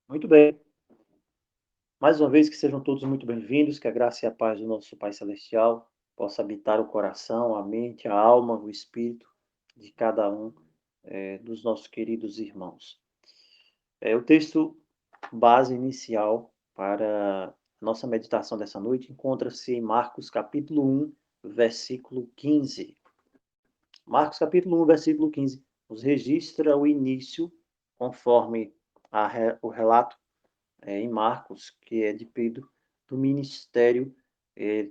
Muito bem. Mais uma vez, que sejam todos muito bem-vindos, que a graça e a paz do nosso Pai Celestial possa habitar o coração, a mente, a alma, o espírito de cada um dos nossos queridos irmãos. O texto base inicial para a nossa meditação dessa noite encontra-se em Marcos capítulo 1, versículo 15. Marcos capítulo 1, versículo 15, nos registra o início, conforme o relato em Marcos, que é de Pedro, do ministério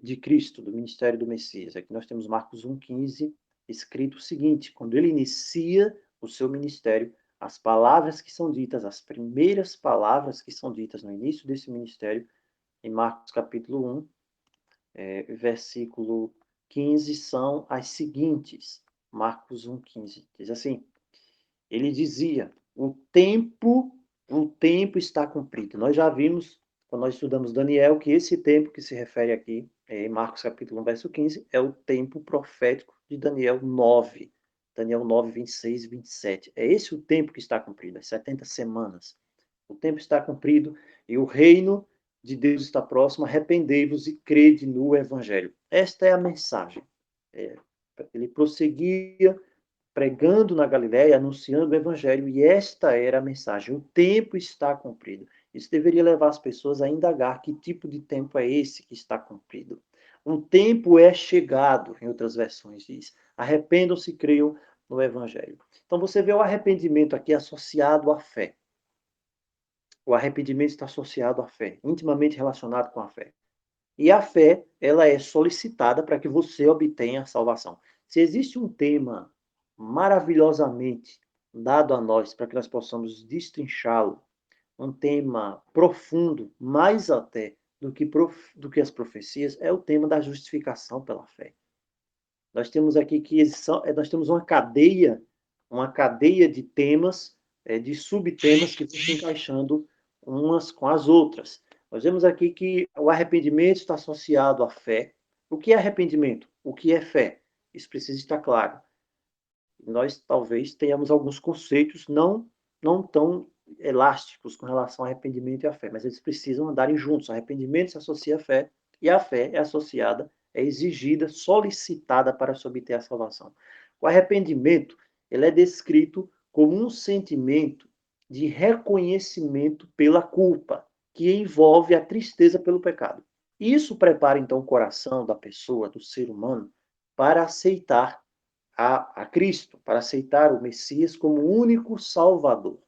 de Cristo, do ministério do Messias. Aqui nós temos Marcos 1,15, escrito o seguinte: quando ele inicia o seu ministério, as palavras que são ditas, as primeiras palavras que são ditas no início desse ministério, em Marcos capítulo 1, versículo 15, são as seguintes. Marcos 1,15 diz assim: ele dizia, o tempo está cumprido. Nós já vimos, quando nós estudamos Daniel, que esse tempo que se refere aqui, em Marcos capítulo 1, verso 15, é o tempo profético de Daniel 9. Daniel 9, 26 e 27. É esse o tempo que está cumprido, as 70 semanas. O tempo está cumprido e o reino de Deus está próximo. Arrependei-vos e crede no Evangelho. Esta é a mensagem. Ele prosseguia pregando na Galiléia, anunciando o evangelho, e esta era a mensagem: o tempo está cumprido. Isso deveria levar as pessoas a indagar que tipo de tempo é esse que está cumprido. Um tempo é chegado, em outras versões diz. Arrependam-se e creiam no evangelho. Então você vê o arrependimento aqui associado à fé. O arrependimento está associado à fé, intimamente relacionado com a fé. E a fé, ela é solicitada para que você obtenha a salvação. Se existe um tema maravilhosamente dado a nós para que nós possamos destrinchá-lo, um tema profundo, mais até do que as profecias, é o tema da justificação pela fé. Nós temos aqui que nós temos uma cadeia de temas, de subtemas que vão se encaixando umas com as outras. Nós vemos aqui que o arrependimento está associado à fé. O que é arrependimento? O que é fé? Isso precisa estar claro. Nós talvez tenhamos alguns conceitos não tão elásticos com relação ao arrependimento e à fé, mas eles precisam andarem juntos. O arrependimento se associa à fé e a fé é associada, é exigida, solicitada para se obter a salvação. O arrependimento, ele é descrito como um sentimento de reconhecimento pela culpa, que envolve a tristeza pelo pecado. Isso prepara então o coração da pessoa, do ser humano, para aceitar a Cristo, para aceitar o Messias como único Salvador.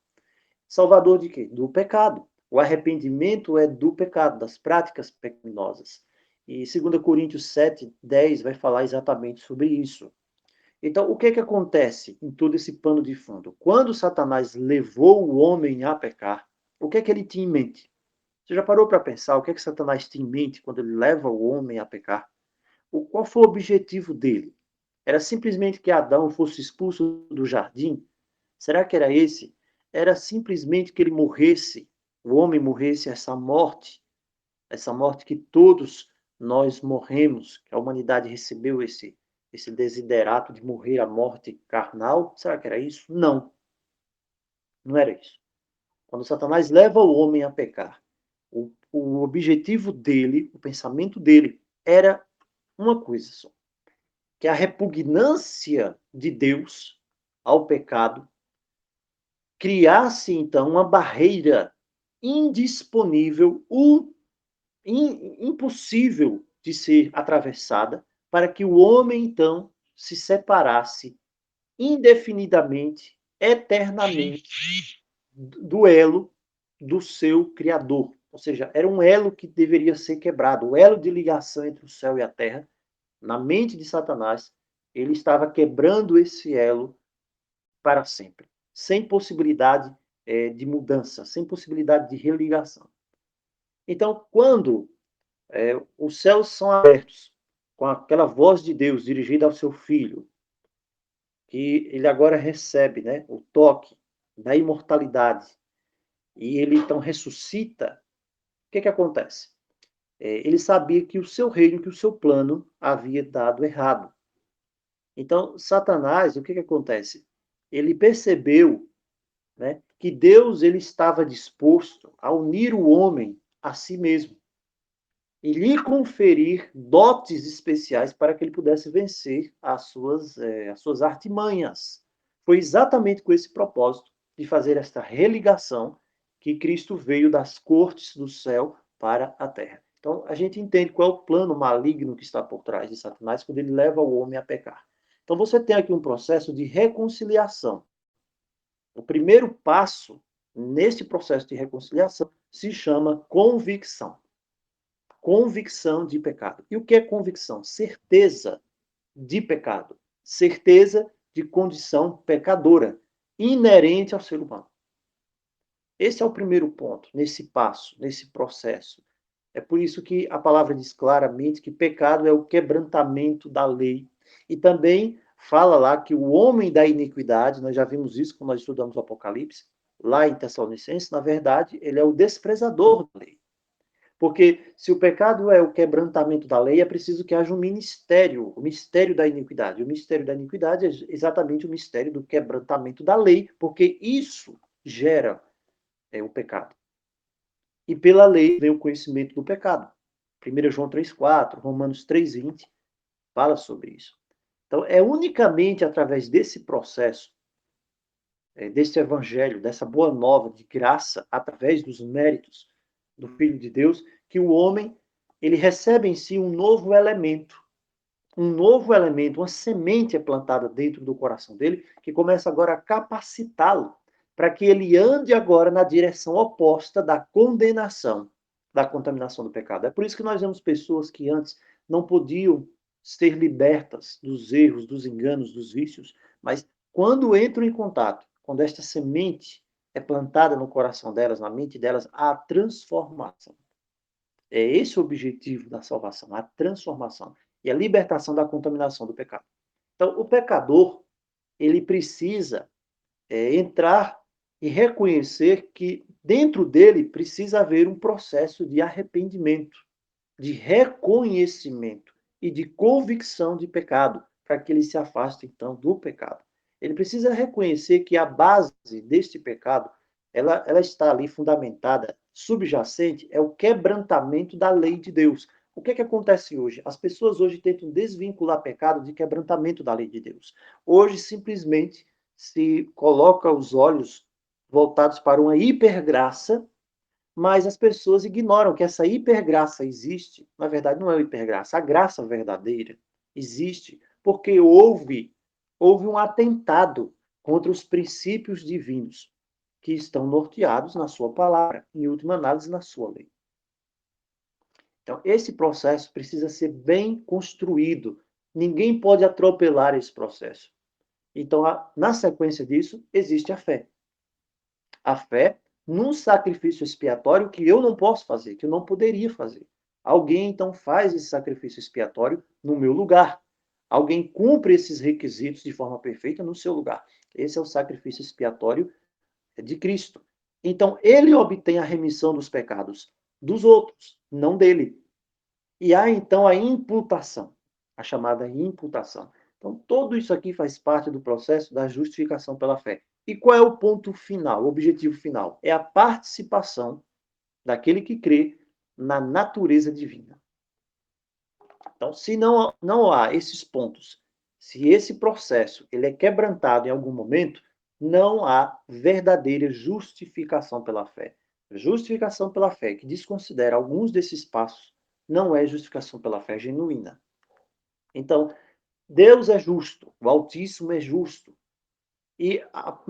Salvador de quê? Do pecado. O arrependimento é do pecado, das práticas pecaminosas. E 2 Coríntios 7, 10 vai falar exatamente sobre isso. Então, o que acontece em todo esse pano de fundo? Quando Satanás levou o homem a pecar, o que ele tinha em mente? Você já parou para pensar o que Satanás tinha em mente quando ele leva o homem a pecar? Qual foi o objetivo dele? Era simplesmente que Adão fosse expulso do jardim? Será que era esse? Era simplesmente que ele morresse, o homem morresse essa morte que todos nós morremos, que a humanidade recebeu esse desiderato de morrer a morte carnal? Será que era isso? Não, não era isso. Quando Satanás leva o homem a pecar, o objetivo dele, o pensamento dele, era uma coisa só: que a repugnância de Deus ao pecado criasse, então, uma barreira indisponível, impossível de ser atravessada, para que o homem, então, se separasse indefinidamente, eternamente, do elo do seu Criador. Ou seja, era um elo que deveria ser quebrado, o elo de ligação entre o céu e a terra. Na mente de Satanás, ele estava quebrando esse elo para sempre, sem possibilidade de mudança, sem possibilidade de religação. Então, quando os céus são abertos, com aquela voz de Deus dirigida ao seu filho, que ele agora recebe, né, o toque da imortalidade, e ele então ressuscita, o que acontece? Ele sabia que o seu reino, que o seu plano havia dado errado. Então, Satanás, o que acontece? Ele percebeu né, que Deus ele estava disposto a unir o homem a si mesmo e lhe conferir dotes especiais para que ele pudesse vencer as suas artimanhas. Foi exatamente com esse propósito de fazer esta religação que Cristo veio das cortes do céu para a terra. Então, a gente entende qual é o plano maligno que está por trás de Satanás quando ele leva o homem a pecar. Então, você tem aqui um processo de reconciliação. O primeiro passo nesse processo de reconciliação se chama convicção. Convicção de pecado. E o que é convicção? Certeza de pecado. Certeza de condição pecadora, inerente ao ser humano. Esse é o primeiro ponto, nesse passo, nesse processo. É por isso que a palavra diz claramente que pecado é o quebrantamento da lei. E também fala lá que o homem da iniquidade, nós já vimos isso quando nós estudamos o Apocalipse, lá em Tessalonicenses, na verdade, ele é o desprezador da lei. Porque se o pecado é o quebrantamento da lei, é preciso que haja um ministério, o mistério da iniquidade. O mistério da iniquidade é exatamente o mistério do quebrantamento da lei, porque isso gera o pecado. E pela lei vem o conhecimento do pecado. 1 João 3,4, Romanos 3,20 fala sobre isso. Então, é unicamente através desse processo, desse evangelho, dessa boa nova de graça, através dos méritos do Filho de Deus, que o homem ele recebe em si um novo elemento, uma semente é plantada dentro do coração dele, que começa agora a capacitá-lo para que ele ande agora na direção oposta da condenação, da contaminação do pecado. É por isso que nós vemos pessoas que antes não podiam ser libertas dos erros, dos enganos, dos vícios, mas quando entram em contato, quando esta semente é plantada no coração delas, na mente delas, há transformação. É esse o objetivo da salvação, a transformação e a libertação da contaminação do pecado. Então, o pecador, ele precisa entrar e reconhecer que dentro dele precisa haver um processo de arrependimento, de reconhecimento e de convicção de pecado, para que ele se afaste então do pecado. Ele precisa reconhecer que a base deste pecado, ela está ali fundamentada, subjacente, é o quebrantamento da lei de Deus. O que acontece hoje? As pessoas hoje tentam desvincular pecado de quebrantamento da lei de Deus. Hoje, simplesmente, se coloca os olhos voltados para uma hipergraça, mas as pessoas ignoram que essa hipergraça existe. Na verdade, não é hipergraça, a graça verdadeira existe porque houve um atentado contra os princípios divinos que estão norteados na sua palavra, em última análise, na sua lei. Então, esse processo precisa ser bem construído. Ninguém pode atropelar esse processo. Então, na sequência disso, existe a fé. A fé num sacrifício expiatório que eu não posso fazer, que eu não poderia fazer. Alguém então faz esse sacrifício expiatório no meu lugar. Alguém cumpre esses requisitos de forma perfeita no seu lugar. Esse é o sacrifício expiatório de Cristo. Então, ele obtém a remissão dos pecados dos outros, não dele. E há então a imputação, a chamada imputação. Então, tudo isso aqui faz parte do processo da justificação pela fé. E qual é o ponto final, o objetivo final? É a participação daquele que crê na natureza divina. Então, se não há esses pontos, se esse processo ele é quebrantado em algum momento, não há verdadeira justificação pela fé. Justificação pela fé, que desconsidera alguns desses passos, não é justificação pela fé genuína. Então, Deus é justo, o Altíssimo é justo. E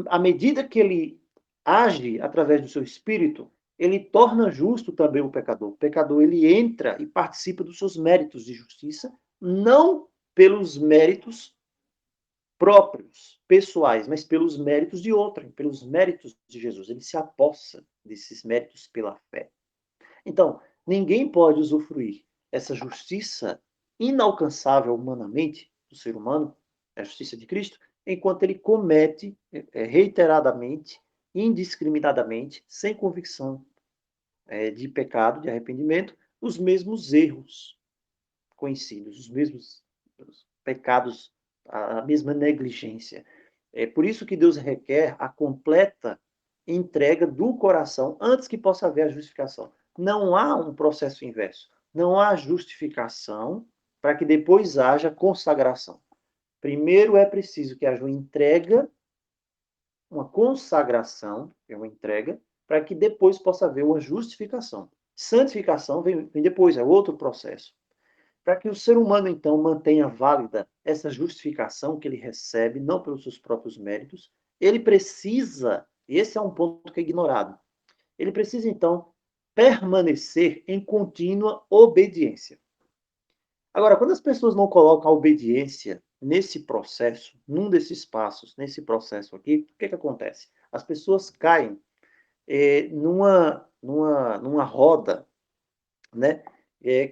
à medida que ele age através do seu espírito, ele torna justo também o pecador. O pecador ele entra e participa dos seus méritos de justiça, não pelos méritos próprios, pessoais, mas pelos méritos de outrem, pelos méritos de Jesus. Ele se apossa desses méritos pela fé. Então, ninguém pode usufruir essa justiça inalcançável humanamente do ser humano, a justiça de Cristo, enquanto ele comete reiteradamente, indiscriminadamente, sem convicção de pecado, de arrependimento, os mesmos erros conhecidos, os mesmos pecados, a mesma negligência. É por isso que Deus requer a completa entrega do coração antes que possa haver a justificação. Não há um processo inverso. Não há justificação para que depois haja consagração. Primeiro é preciso que haja uma entrega, uma consagração, é uma entrega, para que depois possa haver uma justificação. Santificação vem depois, é outro processo. Para que o ser humano, então, mantenha válida essa justificação que ele recebe, não pelos seus próprios méritos, ele precisa, esse é um ponto que é ignorado, ele precisa, então, permanecer em contínua obediência. Agora, quando as pessoas não colocam a obediência nesse processo, num desses passos, nesse processo aqui, o que acontece? As pessoas caem numa roda, né,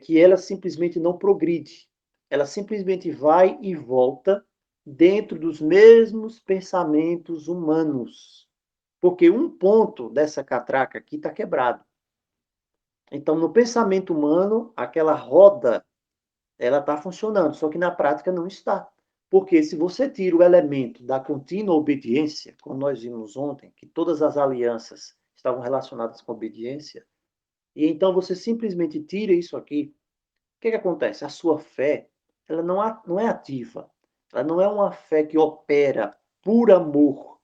que ela simplesmente não progride. Ela simplesmente vai e volta dentro dos mesmos pensamentos humanos. Porque um ponto dessa catraca aqui está quebrado. Então, no pensamento humano, aquela roda, ela está funcionando, só que na prática não está. Porque se você tira o elemento da contínua obediência, como nós vimos ontem, que todas as alianças estavam relacionadas com obediência, e então você simplesmente tira isso aqui, o que acontece? A sua fé, ela não é ativa. Ela não é uma fé que opera por amor.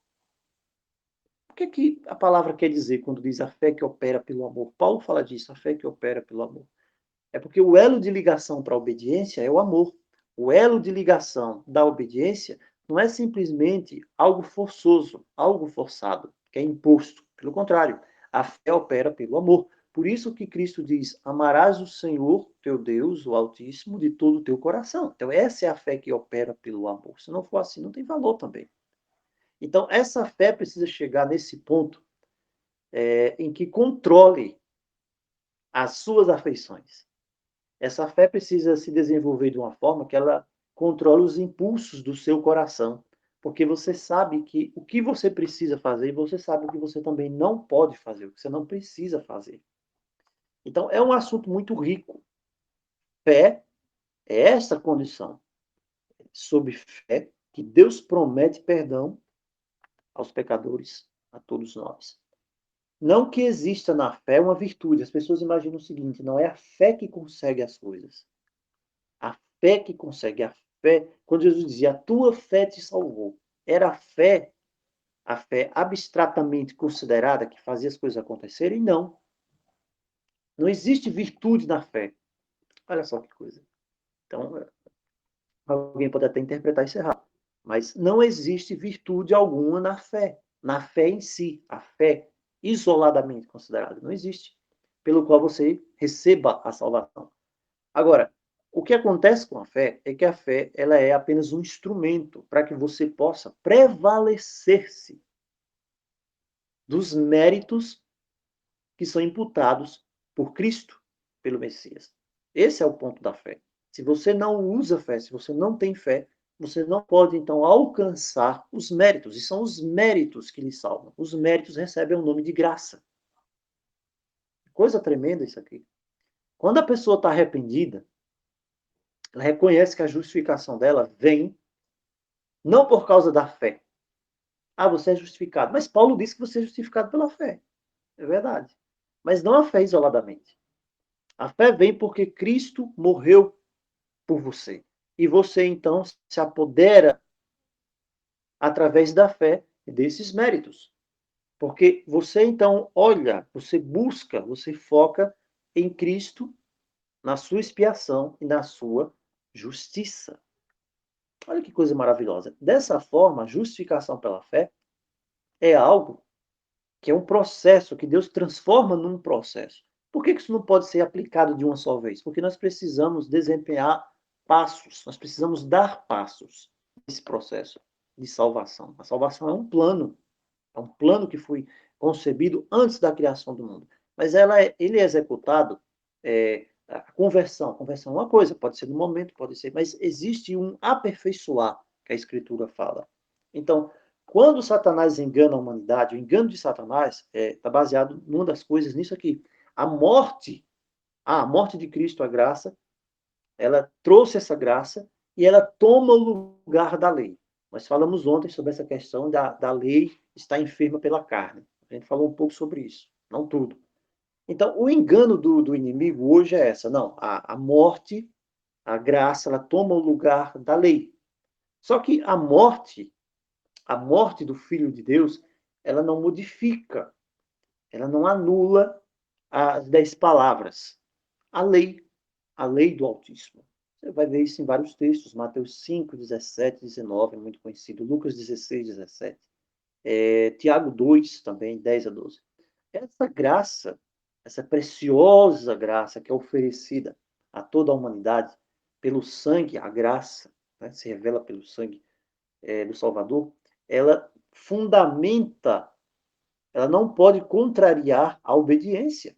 O que a palavra quer dizer quando diz a fé que opera pelo amor? Paulo fala disso, a fé que opera pelo amor. É porque o elo de ligação para a obediência é o amor. O elo de ligação da obediência não é simplesmente algo forçoso, algo forçado, que é imposto. Pelo contrário, a fé opera pelo amor. Por isso que Cristo diz: amarás o Senhor, teu Deus, o Altíssimo, de todo o teu coração. Então, essa é a fé que opera pelo amor. Se não for assim, não tem valor também. Então, essa fé precisa chegar nesse ponto em que controle as suas afeições. Essa fé precisa se desenvolver de uma forma que ela controle os impulsos do seu coração, porque você sabe que o que você precisa fazer e você sabe o que você também não pode fazer, o que você não precisa fazer. Então, é um assunto muito rico. Fé é essa condição. Sob fé, que Deus promete perdão aos pecadores, a todos nós. Não que exista na fé uma virtude. As pessoas imaginam o seguinte: não é a fé que consegue as coisas. A fé que consegue, a fé, quando Jesus dizia, a tua fé te salvou, era a fé abstratamente considerada que fazia as coisas acontecerem? Não. Não existe virtude na fé. Olha só que coisa. Então, alguém pode até interpretar isso errado. Mas não existe virtude alguma na fé em si, a fé isoladamente considerada. Não existe. Pelo qual você receba a salvação. Agora, o que acontece com a fé é que a fé ela é apenas um instrumento para que você possa prevalecer-se dos méritos que são imputados por Cristo, pelo Messias. Esse é o ponto da fé. Se você não usa fé, se você não tem fé, você não pode, então, alcançar os méritos. E são os méritos que lhe salvam. Os méritos recebem o nome de graça. Coisa tremenda isso aqui. Quando a pessoa está arrependida, ela reconhece que a justificação dela vem não por causa da fé. Ah, você é justificado. Mas Paulo disse que você é justificado pela fé. É verdade. Mas não a fé isoladamente. A fé vem porque Cristo morreu por você. E você, então, se apodera, através da fé, desses méritos. Porque você, então, olha, você busca, você foca em Cristo, na sua expiação e na sua justiça. Olha que coisa maravilhosa. Dessa forma, a justificação pela fé é algo que é um processo, que Deus transforma num processo. Por que isso não pode ser aplicado de uma só vez? Porque nós precisamos desempenhar passos, nós precisamos dar passos nesse processo de salvação. A salvação é um plano que foi concebido antes da criação do mundo. Mas ele é executado, a conversão é uma coisa, pode ser no momento, pode ser, mas existe um aperfeiçoar que a Escritura fala. Então, quando Satanás engana a humanidade, o engano de Satanás está baseado numa das coisas nisso aqui. A morte de Cristo, a graça, ela trouxe essa graça e ela toma o lugar da lei. Nós falamos ontem sobre essa questão da lei estar enferma pela carne. A gente falou um pouco sobre isso, não tudo. Então, o engano do inimigo hoje é essa. Não, a morte, a graça, ela toma o lugar da lei. Só que a morte do Filho de Deus, ela não modifica, ela não anula as 10 palavras. A lei do Altíssimo. Você vai ver isso em vários textos, Mateus 5, 17, 19, muito conhecido, Lucas 16, 17, Tiago 2 também, 10 a 12. Essa graça, essa preciosa graça que é oferecida a toda a humanidade pelo sangue, a graça, né, se revela pelo sangue do Salvador, ela fundamenta, ela não pode contrariar a obediência.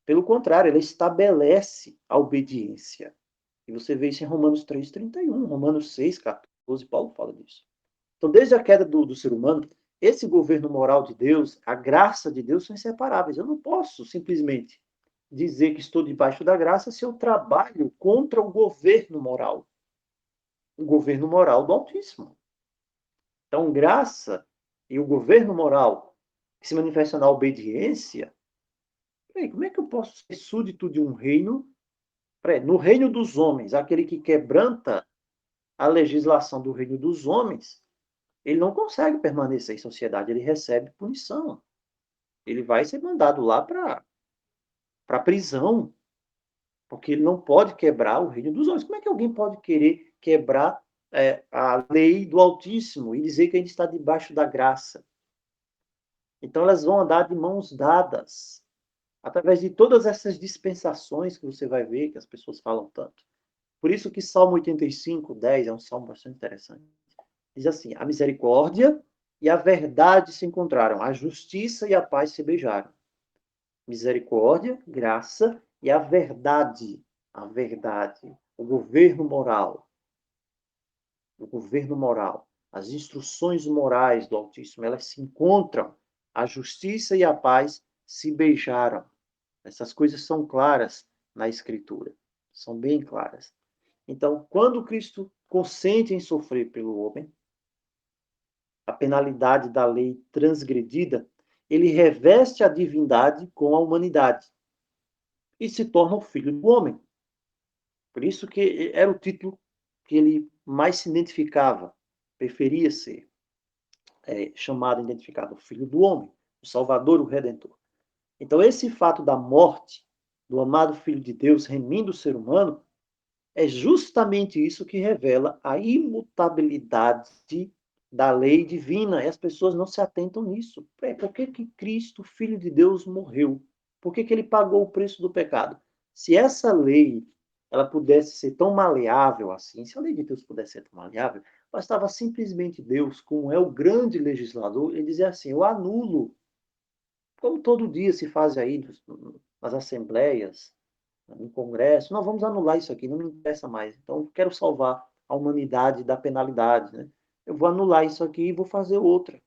Pelo contrário, ela estabelece a obediência. E você vê isso em Romanos 3:31, Romanos 6:14, Paulo fala disso. Então, desde a queda do ser humano, esse governo moral de Deus, a graça de Deus são inseparáveis. Eu não posso simplesmente dizer que estou debaixo da graça se eu trabalho contra o governo moral do Altíssimo. Então, graça e o governo moral que se manifesta na obediência, como é que eu posso ser súdito de um reino? No reino dos homens, aquele que quebranta a legislação do reino dos homens, ele não consegue permanecer em sociedade, ele recebe punição. Ele vai ser mandado lá para a prisão, porque ele não pode quebrar o reino dos homens. Como é que alguém pode querer quebrar a lei do Altíssimo e dizer que a gente está debaixo da graça? Então elas vão andar de mãos dadas, através de todas essas dispensações que você vai ver, que as pessoas falam tanto. Por isso que Salmo 85, 10 é um salmo bastante interessante. Diz assim: a misericórdia e a verdade se encontraram, a justiça e a paz se beijaram. Misericórdia, graça e a verdade, o governo moral, as instruções morais do Altíssimo, elas se encontram, a justiça e a paz se beijaram. Essas coisas são claras na Escritura, são bem claras. Então, quando Cristo consente em sofrer pelo homem, a penalidade da lei transgredida, ele reveste a divindade com a humanidade e se torna o filho do homem. Por isso que era o título que ele mais se identificava, preferia ser chamado, identificado, o filho do homem, o Salvador, o Redentor. Então, esse fato da morte do amado Filho de Deus remindo o ser humano é justamente isso que revela a imutabilidade da lei divina. E as pessoas não se atentam nisso. Por que Cristo, Filho de Deus, morreu? Por que ele pagou o preço do pecado? Se essa lei ela pudesse ser tão maleável assim, se a lei de Deus pudesse ser tão maleável, bastava simplesmente Deus, como é o grande legislador, ele dizer assim: eu anulo, como todo dia se faz aí nas assembleias, no Congresso, não, vamos anular isso aqui, não me interessa mais. Então, eu quero salvar a humanidade da penalidade, né? Eu vou anular isso aqui e vou fazer outra.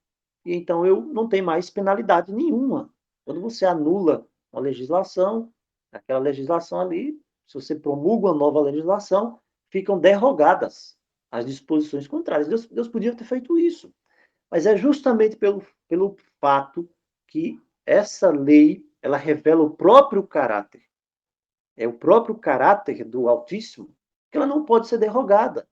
E então eu não tenho mais penalidade nenhuma. Quando você anula uma legislação, aquela legislação ali, se você promulga uma nova legislação, ficam derrogadas as disposições contrárias. Deus podia ter feito isso. Mas é justamente pelo fato que essa lei ela revela o próprio caráter, é o próprio caráter do Altíssimo, que ela não pode ser derrogada.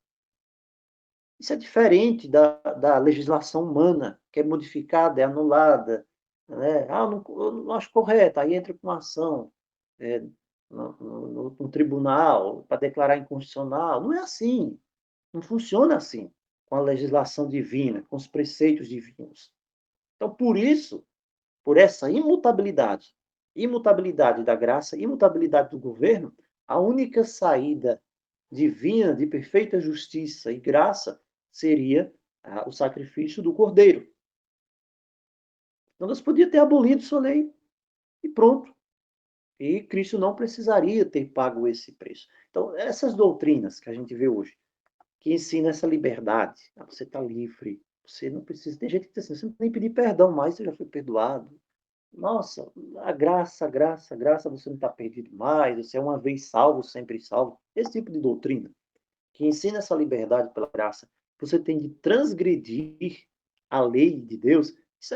Isso é diferente da legislação humana, que é modificada, é anulada. Né? Eu não acho correto, aí entra com uma ação no tribunal para declarar inconstitucional. Não é assim. Não funciona assim com a legislação divina, com os preceitos divinos. Então, por essa imutabilidade da graça, imutabilidade do governo, a única saída divina de perfeita justiça e graça seria o sacrifício do cordeiro. Então, Deus podia ter abolido sua lei e pronto. E Cristo não precisaria ter pago esse preço. Então, essas doutrinas que a gente vê hoje, que ensinam essa liberdade, você está livre, você não precisa. Tem gente que diz assim: você não tem que pedir perdão mais, você já foi perdoado. Nossa, a graça, graça, graça, você não está perdido mais, você é uma vez salvo, sempre salvo. Esse tipo de doutrina que ensina essa liberdade pela graça, você tem de transgredir a lei de Deus, isso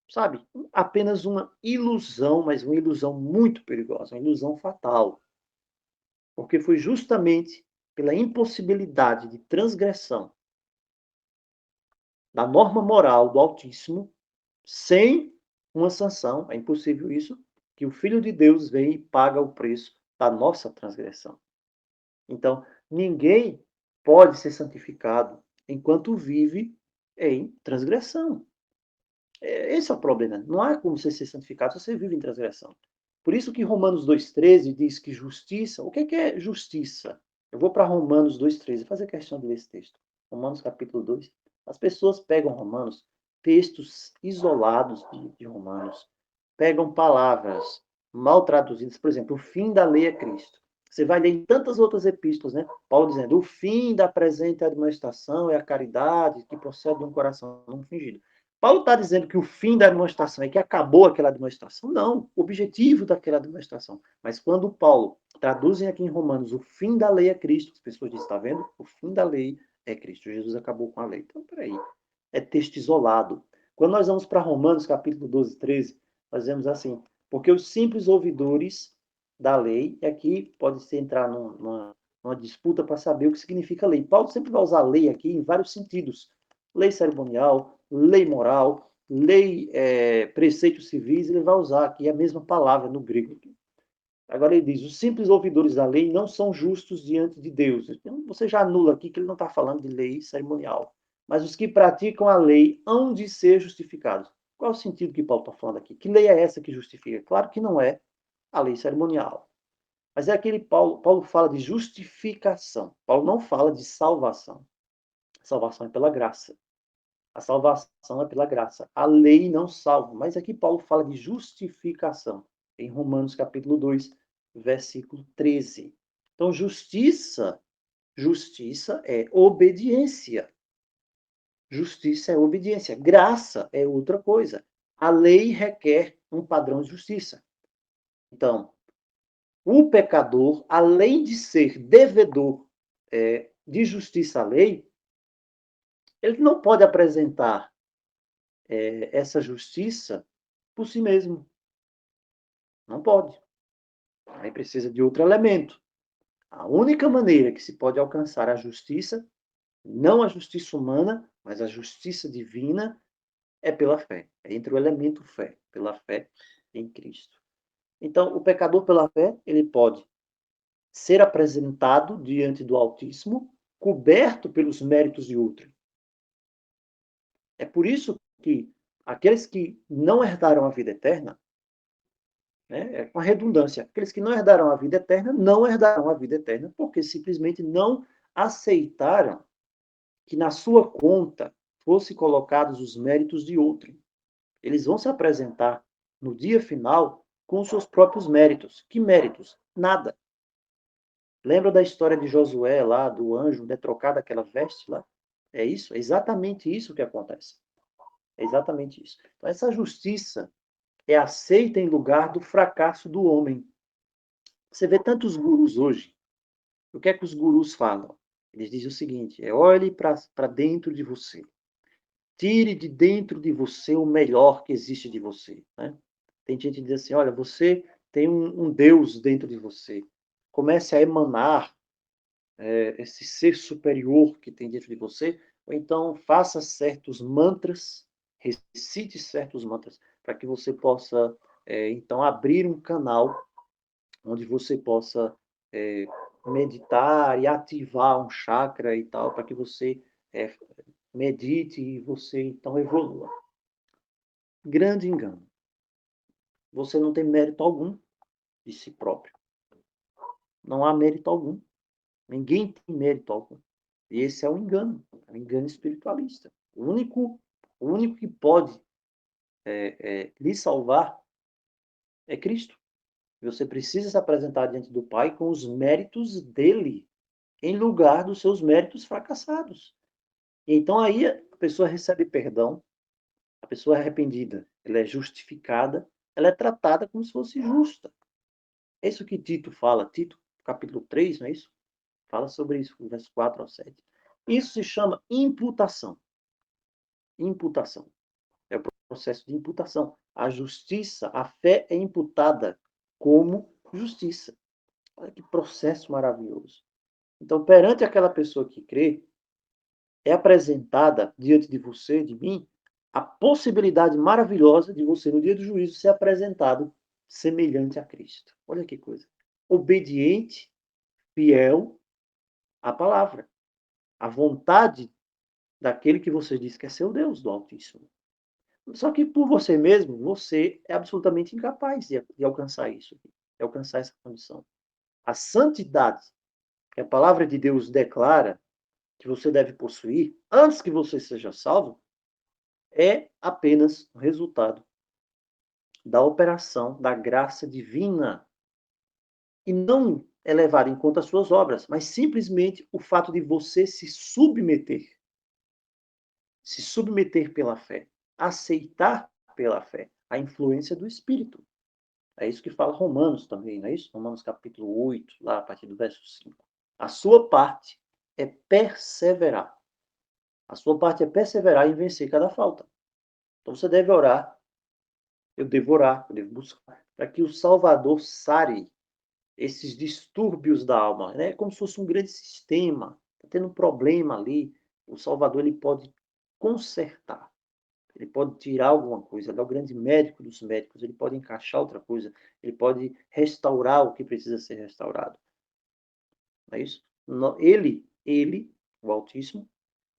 sabe, apenas uma ilusão, mas uma ilusão muito perigosa, uma ilusão fatal. Porque foi justamente pela impossibilidade de transgressão da norma moral do Altíssimo, sem uma sanção, é impossível isso, que o Filho de Deus vem e paga o preço da nossa transgressão. Então, ninguém pode ser santificado enquanto vive em transgressão. Esse é o problema. Não há como você ser santificado se você vive em transgressão. Por isso que Romanos 2,13 diz que justiça... O que é justiça? Eu vou para Romanos 2,13 fazer questão de ler esse texto. Romanos capítulo 2. As pessoas pegam Romanos, textos isolados de Romanos, pegam palavras mal traduzidas. Por exemplo, o fim da lei é Cristo. Você vai ler em tantas outras epístolas, né? Paulo dizendo, o fim da presente admoestação é a caridade que procede de um coração não fingido. Paulo está dizendo que o fim da demonstração é que acabou aquela demonstração? Não, o objetivo daquela demonstração. Mas quando Paulo traduzem aqui em Romanos o fim da lei é Cristo, as pessoas dizem, está vendo? O fim da lei é Cristo. Jesus acabou com a lei. Então, peraí. É texto isolado. Quando nós vamos para Romanos, capítulo 12, 13, nós vemos assim, porque os simples ouvidores da lei, e aqui pode-se entrar numa disputa para saber o que significa lei. Paulo sempre vai usar lei aqui em vários sentidos. Lei cerimonial, lei moral, lei, preceitos civis, ele vai usar aqui a mesma palavra no grego. Agora ele diz, os simples ouvidores da lei não são justos diante de Deus. Então, você já anula aqui que ele não está falando de lei cerimonial. Mas os que praticam a lei hão de ser justificados. Qual é o sentido que Paulo está falando aqui? Que lei é essa que justifica? Claro que não é a lei cerimonial. Mas é aquele Paulo fala de justificação. Paulo não fala de salvação. A salvação é pela graça. A salvação é pela graça. A lei não salva. Mas aqui Paulo fala de justificação. Em Romanos capítulo 2, versículo 13. Então, justiça é obediência. Justiça é obediência. Graça é outra coisa. A lei requer um padrão de justiça. Então, o pecador, além de ser devedor de justiça à lei, ele não pode apresentar essa justiça por si mesmo. Não pode. Aí precisa de outro elemento. A única maneira que se pode alcançar a justiça, não a justiça humana, mas a justiça divina, é pela fé. É entre o elemento fé, pela fé em Cristo. Então, o pecador pela fé, ele pode ser apresentado diante do Altíssimo, coberto pelos méritos de outro. É por isso que aqueles que não herdaram a vida eterna, né, é uma redundância, aqueles que não herdaram a vida eterna, não herdaram a vida eterna, porque simplesmente não aceitaram que na sua conta fossem colocados os méritos de outro. Eles vão se apresentar no dia final com os seus próprios méritos. Que méritos? Nada. Lembra da história de Josué lá, do anjo ter trocado aquela veste lá? É isso, é exatamente isso que acontece. É exatamente isso. Então, essa justiça é aceita em lugar do fracasso do homem. Você vê tantos gurus hoje. O que é que os gurus falam? Eles dizem o seguinte: olhe para dentro de você. Tire de dentro de você o melhor que existe de você. Né? Tem gente que diz assim: olha, você tem um Deus dentro de você. Comece a emanar esse ser superior que tem dentro de você, ou então faça certos mantras, recite certos mantras, para que você possa, então, abrir um canal onde você possa meditar e ativar um chakra e tal, para que você medite e você, então, evolua. Grande engano. Você não tem mérito algum de si próprio. Não há mérito algum. Ninguém tem mérito algum. E esse é um engano espiritualista. O único que pode lhe salvar é Cristo. Você precisa se apresentar diante do Pai com os méritos dele, em lugar dos seus méritos fracassados. E então aí a pessoa recebe perdão, a pessoa é arrependida, ela é justificada, ela é tratada como se fosse justa. É isso que Tito fala, Tito capítulo 3, não é isso? Fala sobre isso, versos 4 ao 7. Isso se chama imputação. Imputação. É o processo de imputação. A justiça, a fé é imputada como justiça. Olha que processo maravilhoso. Então, perante aquela pessoa que crê, é apresentada diante de você, de mim, a possibilidade maravilhosa de você, no dia do juízo, ser apresentado semelhante a Cristo. Olha que coisa. Obediente, fiel à palavra, à vontade daquele que você diz que é seu Deus, do Altíssimo. Só que por você mesmo, você é absolutamente incapaz de alcançar isso, de alcançar essa condição. A santidade que a palavra de Deus declara que você deve possuir antes que você seja salvo é apenas o resultado da operação da graça divina e não é levado em conta as suas obras, mas simplesmente o fato de você se submeter pela fé, aceitar pela fé a influência do Espírito. É isso que fala Romanos também, não é isso? Romanos capítulo 8, lá a partir do verso 5. A sua parte é perseverar. A sua parte é perseverar em vencer cada falta. Então você deve orar, eu devo orar, eu devo buscar, para que o Salvador sare esses distúrbios da alma. Né? É como se fosse um grande sistema. Está tendo um problema ali. O Salvador ele pode consertar. Ele pode tirar alguma coisa. Ele é o grande médico dos médicos. Ele pode encaixar outra coisa. Ele pode restaurar o que precisa ser restaurado. Não é isso? Ele, o Altíssimo,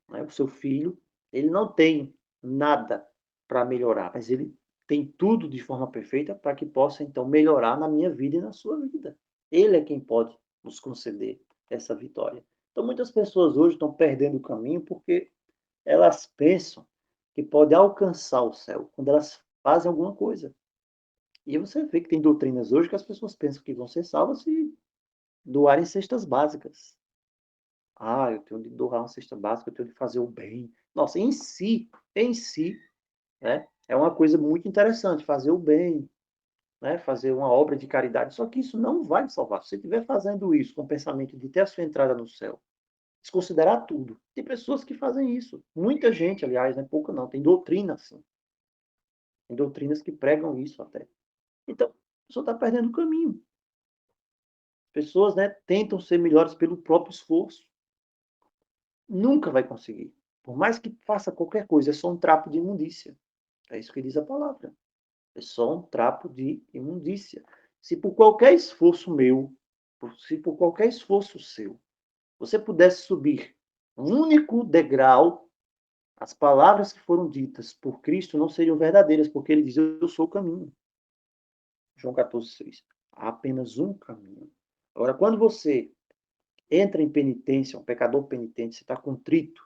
né, o seu filho, ele não tem nada para melhorar, mas ele tem tudo de forma perfeita para que possa, então, melhorar na minha vida e na sua vida. Ele é quem pode nos conceder essa vitória. Então, muitas pessoas hoje estão perdendo o caminho porque elas pensam que podem alcançar o céu quando elas fazem alguma coisa. E você vê que tem doutrinas hoje que as pessoas pensam que vão ser salvas se doarem cestas básicas. Ah, eu tenho de doar uma cesta básica, eu tenho de fazer o bem. Nossa, em si, né, é uma coisa muito interessante, fazer o bem, né, fazer uma obra de caridade. Só que isso não vai te salvar. Se você estiver fazendo isso com o pensamento de ter a sua entrada no céu, desconsiderar tudo. Tem pessoas que fazem isso. Muita gente, aliás, não é pouca não. Tem doutrina assim. Tem doutrinas que pregam isso até. Então, a pessoa está perdendo o caminho. Pessoas, né, tentam ser melhores pelo próprio esforço. Nunca vai conseguir. Por mais que faça qualquer coisa, é só um trapo de imundícia. É isso que diz a palavra. É só um trapo de imundícia. Se por qualquer esforço meu, se por qualquer esforço seu, você pudesse subir um único degrau, as palavras que foram ditas por Cristo não seriam verdadeiras, porque ele diz: Eu sou o caminho. João 14,6. Há apenas um caminho. Agora, quando você entra em penitência, um pecador penitente, você está contrito,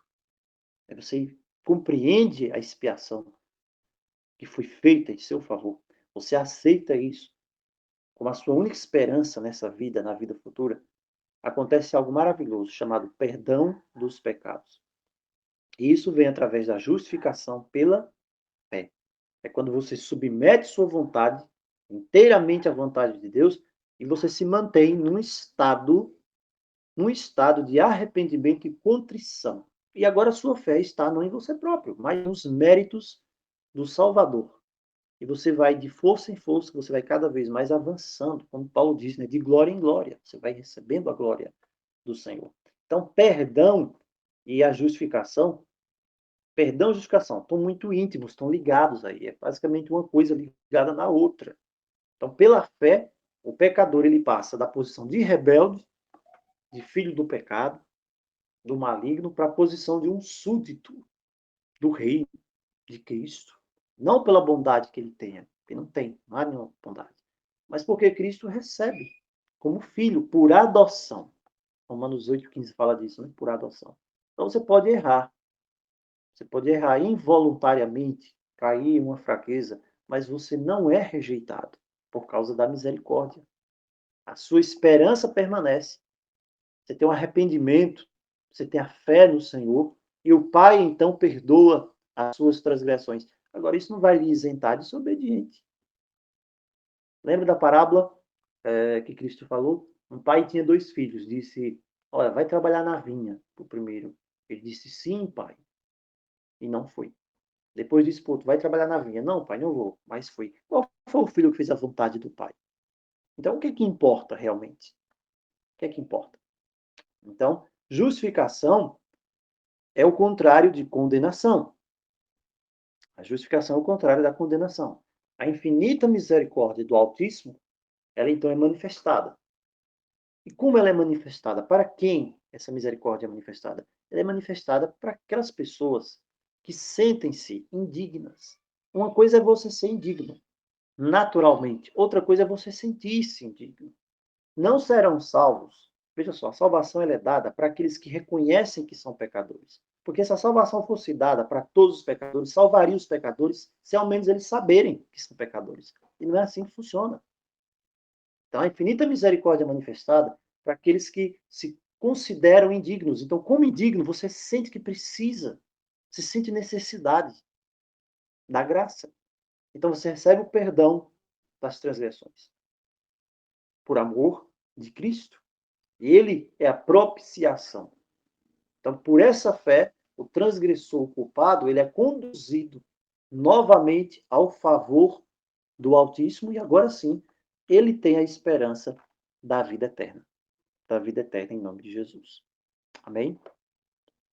você compreende a expiação que foi feita em seu favor, você aceita isso como a sua única esperança nessa vida, na vida futura, acontece algo maravilhoso chamado perdão dos pecados. E isso vem através da justificação pela fé. É quando você submete sua vontade inteiramente à vontade de Deus e você se mantém num estado de arrependimento e contrição. E agora a sua fé está não em você próprio, mas nos méritos do Salvador. E você vai de força em força, você vai cada vez mais avançando, como Paulo diz, né? De glória em glória. Você vai recebendo a glória do Senhor. Então, perdão e a justificação, perdão e justificação, estão muito íntimos, estão ligados aí. É basicamente uma coisa ligada na outra. Então, pela fé, o pecador ele passa da posição de rebelde, de filho do pecado, do maligno, para a posição de um súdito do reino de Cristo. Não pela bondade que ele tenha, porque não há nenhuma bondade. Mas porque Cristo recebe como filho, por adoção. Romanos 8,15 fala disso, né? Por adoção. Então você pode errar. Você pode errar involuntariamente, cair em uma fraqueza, mas você não é rejeitado por causa da misericórdia. A sua esperança permanece. Você tem um arrependimento, você tem a fé no Senhor, e o Pai então perdoa as suas transgressões. Agora, isso não vai lhe isentar de ser obediente. Lembra da parábola que Cristo falou? Um pai tinha dois filhos, disse: Olha, vai trabalhar na vinha, o primeiro. Ele disse: Sim, pai. E não foi. Depois disse, pô, tu vai trabalhar na vinha. Não, pai, não vou. Mas foi. Qual foi o filho que fez a vontade do pai? Então, o que é que importa realmente? O que é que importa? Então, justificação é o contrário de condenação. A justificação é o contrário da condenação. A infinita misericórdia do Altíssimo, ela então é manifestada. E como ela é manifestada? Para quem essa misericórdia é manifestada? Ela é manifestada para aquelas pessoas que sentem-se indignas. Uma coisa é você ser indigno, naturalmente. Outra coisa é você sentir-se indigno. Não serão salvos. Veja só, a salvação ela é dada para aqueles que reconhecem que são pecadores. Porque se a salvação fosse dada para todos os pecadores, salvaria os pecadores se ao menos eles saberem que são pecadores. E não é assim que funciona. Então, a infinita misericórdia é manifestada para aqueles que se consideram indignos. Então, como indigno, você sente que precisa, se sente necessidade da graça. Então, você recebe o perdão das transgressões por amor de Cristo. Ele é a propiciação. Então, por essa fé, o transgressor, o culpado, ele é conduzido novamente ao favor do Altíssimo e agora sim, ele tem a esperança da vida eterna. Da vida eterna em nome de Jesus. Amém?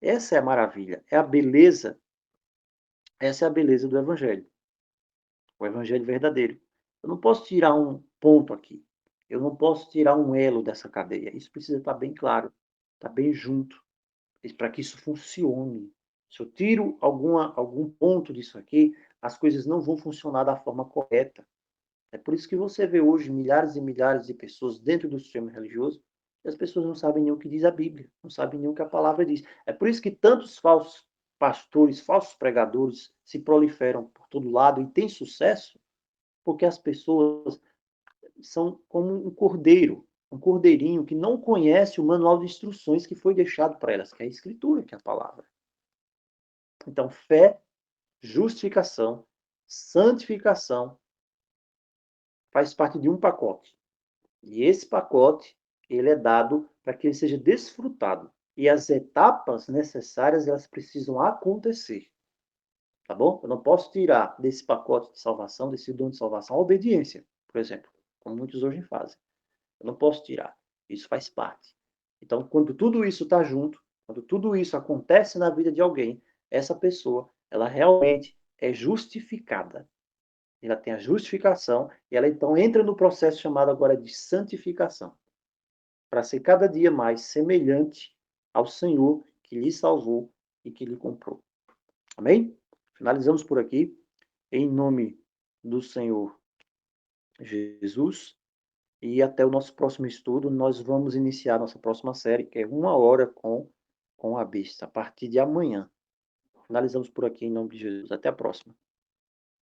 Essa é a maravilha, é a beleza, essa é a beleza do Evangelho. O Evangelho verdadeiro. Eu não posso tirar um ponto aqui. Eu não posso tirar um elo dessa cadeia. Isso precisa estar bem claro, estar bem junto, para que isso funcione. Se eu tiro algum ponto disso aqui, as coisas não vão funcionar da forma correta. É por isso que você vê hoje milhares e milhares de pessoas dentro do sistema religioso e as pessoas não sabem nem o que diz a Bíblia, não sabem nem o que a palavra diz. É por isso que tantos falsos pastores, falsos pregadores se proliferam por todo lado e têm sucesso, porque as pessoas são como um cordeiro, um cordeirinho que não conhece o manual de instruções que foi deixado para elas, que é a Escritura, que é a palavra. Então, fé, justificação, santificação faz parte de um pacote. E esse pacote, ele é dado para que ele seja desfrutado. E as etapas necessárias, elas precisam acontecer. Tá bom? Eu não posso tirar desse pacote de salvação, desse dom de salvação, a obediência, por exemplo, como muitos hoje fazem. Eu não posso tirar. Isso faz parte. Então, quando tudo isso está junto, quando tudo isso acontece na vida de alguém, essa pessoa, ela realmente é justificada. Ela tem a justificação e ela então entra no processo chamado agora de santificação, para ser cada dia mais semelhante ao Senhor que lhe salvou e que lhe comprou. Amém? Finalizamos por aqui. Em nome do Senhor Jesus. E até o nosso próximo estudo, nós vamos iniciar nossa próxima série, que é 1 hora com a besta, a partir de amanhã. Finalizamos por aqui em nome de Jesus. Até a próxima.